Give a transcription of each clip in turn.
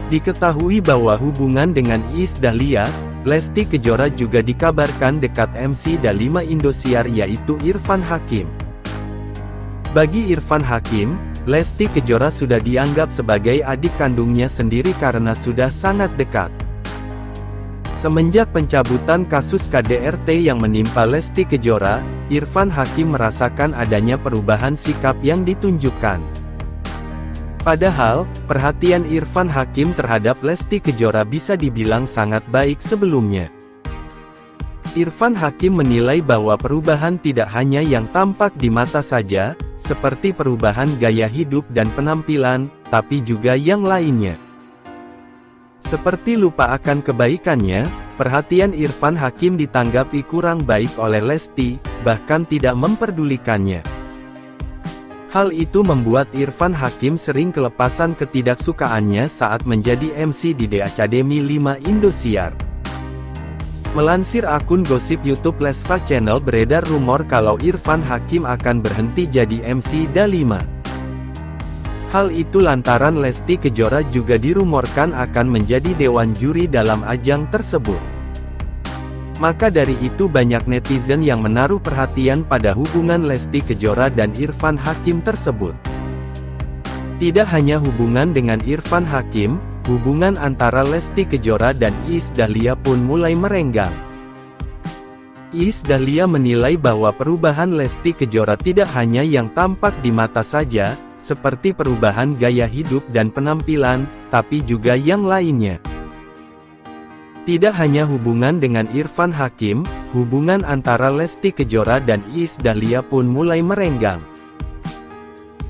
Diketahui bahwa hubungan dengan Iis Dahlia, Lesti Kejora juga dikabarkan dekat MC Dalima Indosiar yaitu Irfan Hakim. Bagi Irfan Hakim, Lesti Kejora sudah dianggap sebagai adik kandungnya sendiri karena sudah sangat dekat. Semenjak pencabutan kasus KDRT yang menimpa Lesti Kejora, Irfan Hakim merasakan adanya perubahan sikap yang ditunjukkan. Padahal, perhatian Irfan Hakim terhadap Lesti Kejora bisa dibilang sangat baik sebelumnya. Irfan Hakim menilai bahwa perubahan tidak hanya yang tampak di mata saja, seperti perubahan gaya hidup dan penampilan, tapi juga yang lainnya. Seperti lupa akan kebaikannya, perhatian Irfan Hakim ditanggapi kurang baik oleh Lesti, bahkan tidak memperdulikannya. Hal itu membuat Irfan Hakim sering kelepasan ketidaksukaannya saat menjadi MC di The Academy 5 Indosiar. Melansir akun gosip YouTube Lesva Channel beredar rumor kalau Irfan Hakim akan berhenti jadi MC DA5. Hal itu lantaran Lesti Kejora juga dirumorkan akan menjadi dewan juri dalam ajang tersebut. Maka dari itu banyak netizen yang menaruh perhatian pada hubungan Lesti Kejora dan Irfan Hakim tersebut. Tidak hanya hubungan dengan Irfan Hakim, hubungan antara Lesti Kejora dan Iis Dahlia pun mulai merenggang. Iis Dahlia menilai bahwa perubahan Lesti Kejora tidak hanya yang tampak di mata saja, seperti perubahan gaya hidup dan penampilan, tapi juga yang lainnya. Tidak hanya hubungan dengan Irfan Hakim, hubungan antara Lesti Kejora dan Iis Dahlia pun mulai merenggang.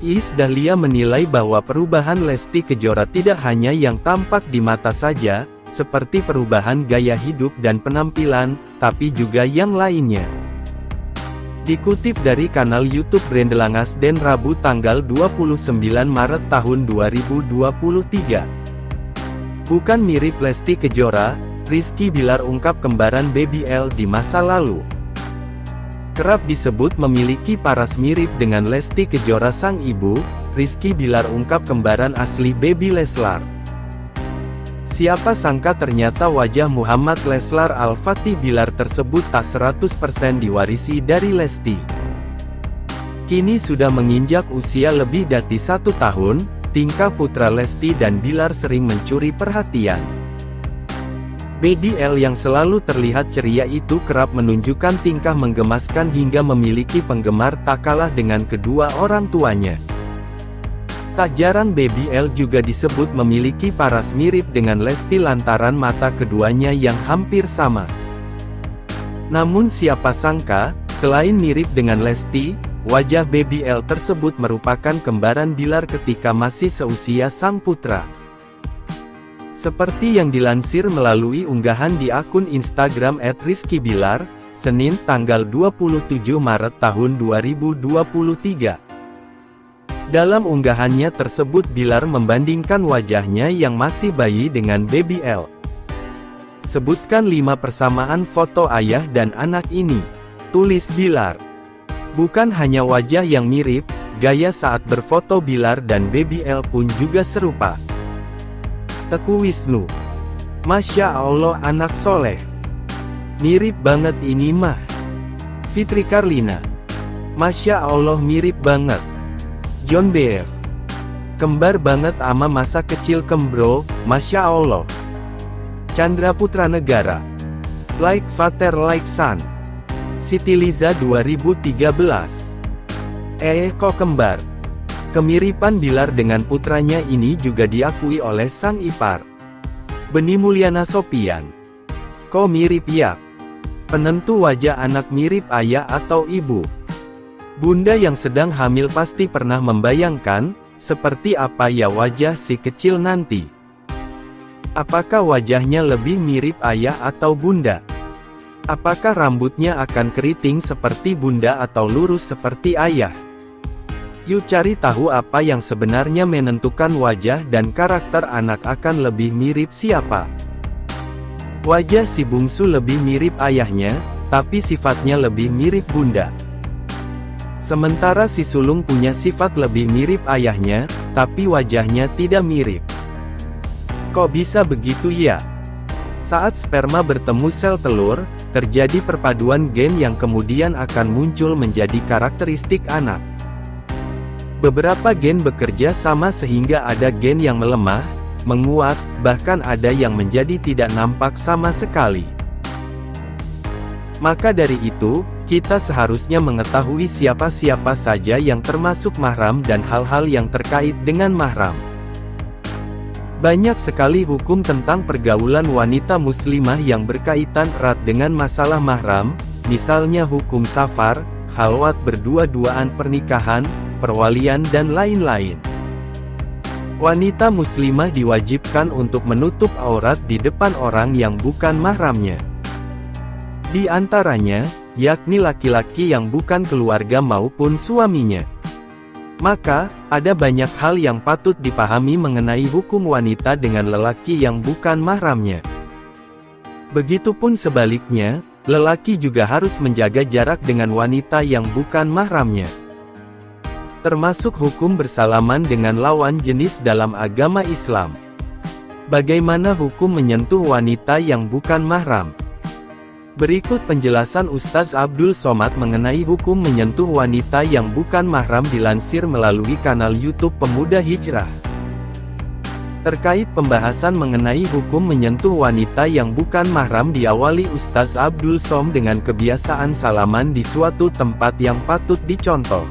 Iis Dahlia menilai bahwa perubahan Lesti Kejora tidak hanya yang tampak di mata saja, seperti perubahan gaya hidup dan penampilan, tapi juga yang lainnya. Dikutip dari kanal YouTube Brandelangas Den Rabu tanggal 29 Maret tahun 2023. Bukan mirip Lesti Kejora, Rizky Bilar ungkap kembaran Baby L di masa lalu. Kerap disebut memiliki paras mirip dengan Lesti Kejora sang ibu, Rizky Bilar ungkap kembaran asli Baby Leslar. Siapa sangka ternyata wajah Muhammad Leslar Al-Fatih Bilar tersebut tak 100% diwarisi dari Lesti. Kini sudah menginjak usia lebih dari 1 tahun, tingkah putra Lesti dan Bilar sering mencuri perhatian. Baby L yang selalu terlihat ceria itu kerap menunjukkan tingkah menggemaskan hingga memiliki penggemar tak kalah dengan kedua orang tuanya. Tak jarang Baby L juga disebut memiliki paras mirip dengan Lesti lantaran mata keduanya yang hampir sama. Namun siapa sangka, selain mirip dengan Lesti, wajah Baby L tersebut merupakan kembaran Bilar ketika masih seusia sang putra. Seperti yang dilansir melalui unggahan di akun Instagram @rizkybilar, Senin tanggal 27 Maret tahun 2023. Dalam unggahannya tersebut Bilar membandingkan wajahnya yang masih bayi dengan Baby L. Sebutkan 5 persamaan foto ayah dan anak ini, tulis Bilar. Bukan hanya wajah yang mirip, gaya saat berfoto Bilar dan Baby L pun juga serupa. Teku Wisnu. Masya Allah anak soleh. Mirip banget ini mah. Fitri Karlina. Masya Allah mirip banget. John BF. Kembar banget ama masa kecil kembro, Masya Allah. Chandra Putra Negara. Like father like son. Siti Liza 2013. Kok kembar? Kemiripan Bilar dengan putranya ini juga diakui oleh sang ipar. Beni Mulyana Sopian. Kok mirip ya? Penentu wajah anak mirip ayah atau ibu. Bunda yang sedang hamil pasti pernah membayangkan, seperti apa ya wajah si kecil nanti. Apakah wajahnya lebih mirip ayah atau bunda? Apakah rambutnya akan keriting seperti bunda atau lurus seperti ayah? Yuk cari tahu apa yang sebenarnya menentukan wajah dan karakter anak akan lebih mirip siapa. Wajah si bungsu lebih mirip ayahnya, tapi sifatnya lebih mirip bunda. Sementara si sulung punya sifat lebih mirip ayahnya, tapi wajahnya tidak mirip. Kok bisa begitu ya? Saat sperma bertemu sel telur, terjadi perpaduan gen yang kemudian akan muncul menjadi karakteristik anak. Beberapa gen bekerja sama sehingga ada gen yang melemah, menguat, bahkan ada yang menjadi tidak nampak sama sekali. Maka dari itu, kita seharusnya mengetahui siapa-siapa saja yang termasuk mahram dan hal-hal yang terkait dengan mahram. Banyak sekali hukum tentang pergaulan wanita muslimah yang berkaitan erat dengan masalah mahram, misalnya hukum safar, khalwat berdua-duaan pernikahan, perwalian dan lain-lain. Wanita muslimah diwajibkan untuk menutup aurat di depan orang yang bukan mahramnya. Di antaranya, yakni laki-laki yang bukan keluarga maupun suaminya. Maka, ada banyak hal yang patut dipahami mengenai hukum wanita dengan lelaki yang bukan mahramnya. Begitupun sebaliknya, lelaki juga harus menjaga jarak dengan wanita yang bukan mahramnya. Termasuk hukum bersalaman dengan lawan jenis dalam agama Islam. Bagaimana hukum menyentuh wanita yang bukan mahram? Berikut penjelasan Ustaz Abdul Somad mengenai hukum menyentuh wanita yang bukan mahram dilansir melalui kanal YouTube Pemuda Hijrah. Terkait pembahasan mengenai hukum menyentuh wanita yang bukan mahram diawali Ustaz Abdul Som dengan kebiasaan salaman di suatu tempat yang patut dicontoh.